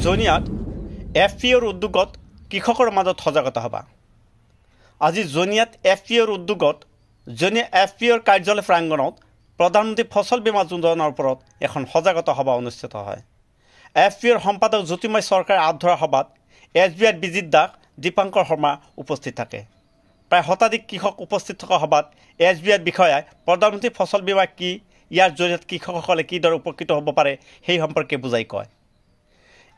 জনিয়াত FPOৰ উদ্যোগত কৃষকৰ মাজত সজাগতা সভা। আজি জনিয়াত FPOৰ উদ্যোগত জনিয়া FPOৰ কাৰ্যালয় প্ৰাংগণত প্ৰধানমন্ত্ৰী ফচল বীমা যোজনাৰ ওপৰত এখন সজাগতা সভা অনুষ্ঠিত হয়। FPOৰ সম্পাদক জ্যোতিময় চৰকাৰে আঁত ধৰা সভাত SBIৰ বিজিত দাস, দীপাংকৰ শৰ্মা উপস্থিত থাকে। প্ৰায় শতাধিক কৃষক উপস্থিত থকা সভাত SBIৰ বিষয়াই প্ৰধানমন্ত্ৰী ফচল বীমা কি, ইয়াৰ জৰিয়তে কৃষকসকলে কিদৰে উপকৃত হ'ব পাৰে সেই সম্পৰ্কে বুজাই কয়।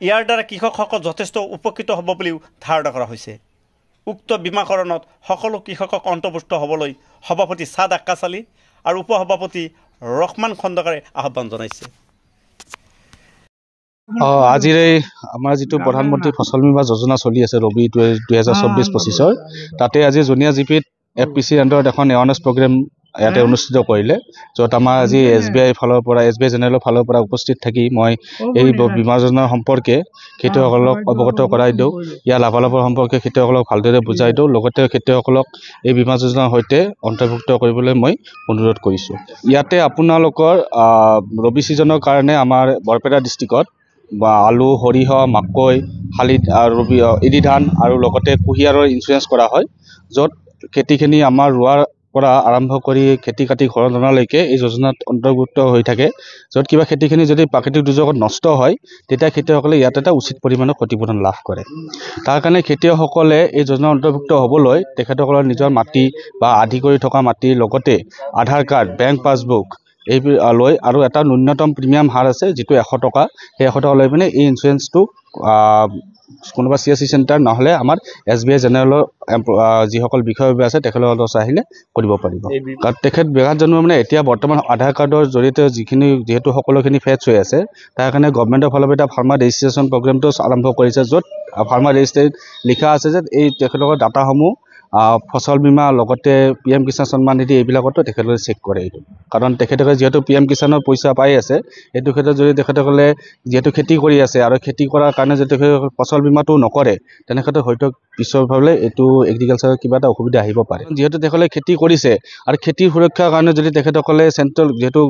ইয়াৰ দ্বাৰা কৃষকসকল যথেষ্ট উপকৃত হ'ব বুলিও ধাৰণা কৰা হৈছে। উক্ত বীমাকৰণত সকলো কৃষকক অন্তৰ্ভুক্ত হ'বলৈ সভাপতি ছাদ আক্কাছ আলী আৰু উপসভাপতি ৰহমান খন্দকাৰে আহ্বান জনাইছে। আজিৰ আমাৰ যিটো প্ৰধানমন্ত্ৰী ফচল বীমা যোজনা চলি আছে ৰবি 2024-25 তাতে আজি জনিয়া জিপিত FPCৰ আণ্ডাৰত এখন এৱাৰনেছ প্ৰগ্ৰেম ইয়াতে অনুষ্ঠিত কৰিলে, য'ত আমাৰ আজি SBI ফালৰ পৰা SBI জেনেৰেলৰ ফালৰ পৰা উপস্থিত থাকি মই এই বীমা যোজনাৰ সম্পৰ্কে খেতিয়কসকলক অৱগত কৰাই দিওঁ, ইয়াৰ লাভালাভৰ সম্পৰ্কে খেতিয়কসকলক ভালদৰে বুজাই দিওঁ, লগতে খেতিয়কসকলক এই বীমা যোজনাৰ সৈতে অন্তৰ্ভুক্ত কৰিবলৈ মই অনুৰোধ কৰিছোঁ। ইয়াতে আপোনালোকৰ ৰবি ছিজনৰ কাৰণে আমাৰ বৰপেটা ডিষ্ট্ৰিক্টত বা আলু, সৰিয়হ, মাকৈ, শালি ৰবি এৰি ধান আৰু লগতে কুঁহিয়াৰৰ ইঞ্চুৰেঞ্চ কৰা হয়, য'ত খেতিখিনি আমাৰ ৰোৱাৰ পৰা আৰম্ভ কৰি খেতি কাটি ঘৰত অনালৈকে এই যোজনাত অন্তৰ্ভুক্ত হৈ থাকে। য'ত কিবা খেতিখিনি যদি প্ৰাকৃতিক দুৰ্যোগত নষ্ট হয়, তেতিয়া খেতিয়কসকলে ইয়াত এটা উচিত পৰিমাণৰ ক্ষতিপূৰণ লাভ কৰে। তাৰ কাৰণে খেতিয়কসকলে এই যোজনাত অন্তৰ্ভুক্ত হ'বলৈ তেখেতসকলৰ নিজৰ মাটি বা আধি কৰি থকা মাটিৰ লগতে আধাৰ কাৰ্ড, বেংক পাছবুক এইবোৰ লৈ আৰু এটা ন্যূনতম প্ৰিমিয়াম হাৰ আছে যিটো 100 টকা, সেই 100 টকা লৈ পিনে এই ইঞ্চুৰেঞ্চটো কোনোবা CSC চেণ্টাৰ নহ'লে আমাৰ SBI জেনেৰেলৰ যিসকল বিষয়ববীয়া আছে তেখেতসকলৰ ওচৰত আহিলে কৰিব পাৰিব। কাৰণ তেখেত বেগাত জন্ম মানে এতিয়া বৰ্তমান আধাৰ কাৰ্ডৰ জৰিয়তে যিহেতু সকলোখিনি ফেচ হৈ আছে, তাৰ কাৰণে গভৰ্ণমেণ্টৰ ফালৰ পৰা এটা ফাৰ্মাৰ ৰেজিষ্ট্ৰেশ্যন প্ৰগ্ৰেমটো আৰম্ভ কৰিছে, য'ত ফাৰ্মাৰ ৰেজিষ্ট্ৰেশ্যন লিখা আছে যে এই তেখেতলোকৰ ডাটাসমূহ ফচল বীমা লগতে PM কিষাণ সন্মান নিধি এইবিলাকতো তেখেতসকলে চেক কৰে। এইটো কাৰণ তেখেতসকলে যিহেতু PM কিষাণৰ পইচা পাই আছে, এইটো ক্ষেত্ৰত যদি তেখেতসকলে যিহেতু খেতি কৰি আছে আৰু খেতি কৰাৰ কাৰণে যদি তেখেতসকলে ফচল বীমাটো নকৰে, তেনে ক্ষেত্ৰত হয়তো পিছৰফালে এইটো এগ্ৰিকালচাৰৰ কিবা এটা অসুবিধা আহিব পাৰে। যিহেতু তেখেতসকলে খেতি কৰিছে আৰু খেতিৰ সুৰক্ষাৰ কাৰণে যদি তেখেতসকলে চেণ্ট্ৰেল যিহেতু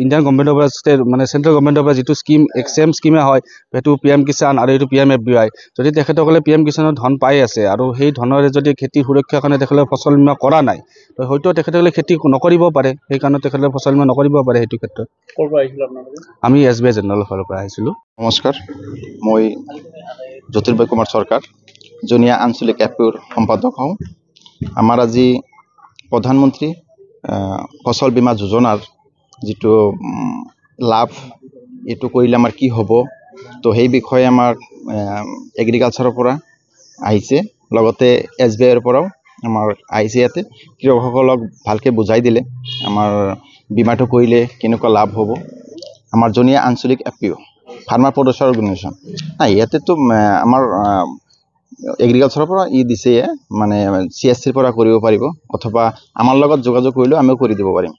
ইণ্ডিয়ান গভৰ্ণমেণ্টৰ পৰা মানে চেণ্ট্ৰেল গভৰ্ণমেণ্টৰ পৰা যিটো স্কিম ছেম স্কিমে হয়, সেইটো PM কিষাণ আৰু এইটো PMFBY, যদি তেখেতসকলে PM কিষাণৰ ধন পাই আছে আৰু সেই ধনেৰে যদি খেতিৰ সুৰক্ষাৰ কাৰণে তেখেতসকলে ফচল বীমা কৰা নাই, তো হয়তো তেখেতসকলে খেতি নকৰিব পাৰে, সেইকাৰণে তেখেতসকলে ফচল বীমা নকৰিব পাৰে। সেইটো ক্ষেত্ৰত আমি SBI জেনেৰেলৰ ফালৰ পৰা আহিছিলোঁ। নমস্কাৰ, মই জ্যোতিৰ্ময় কুমাৰ চৰকাৰ, জনিয়া আঞ্চলিক FPOৰ সম্পাদক হওঁ। আমাৰ আজি প্ৰধানমন্ত্ৰী ফচল বীমা যোজনাৰ যিটো লাভ, এইটো কৰিলে আমাৰ কি হ'ব, তো সেই বিষয়ে আমাৰ এগ্ৰিকালচাৰৰ পৰা আহিছে, লগতে SBIৰ পৰাও আমাৰ আহিছে। ইয়াতে কৃষকসকলক ভালকৈ বুজাই দিলে আমাৰ বীমাটো কৰিলে কেনেকুৱা লাভ হ'ব। আমাৰ জনিয়া আঞ্চলিক FPO ফাৰ্মাৰ প্ৰডিউচাৰ অৰ্গেনাইজেশ্যন নাই, ইয়াতেতো আমাৰ এগ্ৰিকালচাৰৰ পৰা দিছে, মানে CSCৰ পৰা কৰিব পাৰিব, অথবা আমাৰ লগত যোগাযোগ কৰিলেও আমিও কৰি দিব পাৰিম।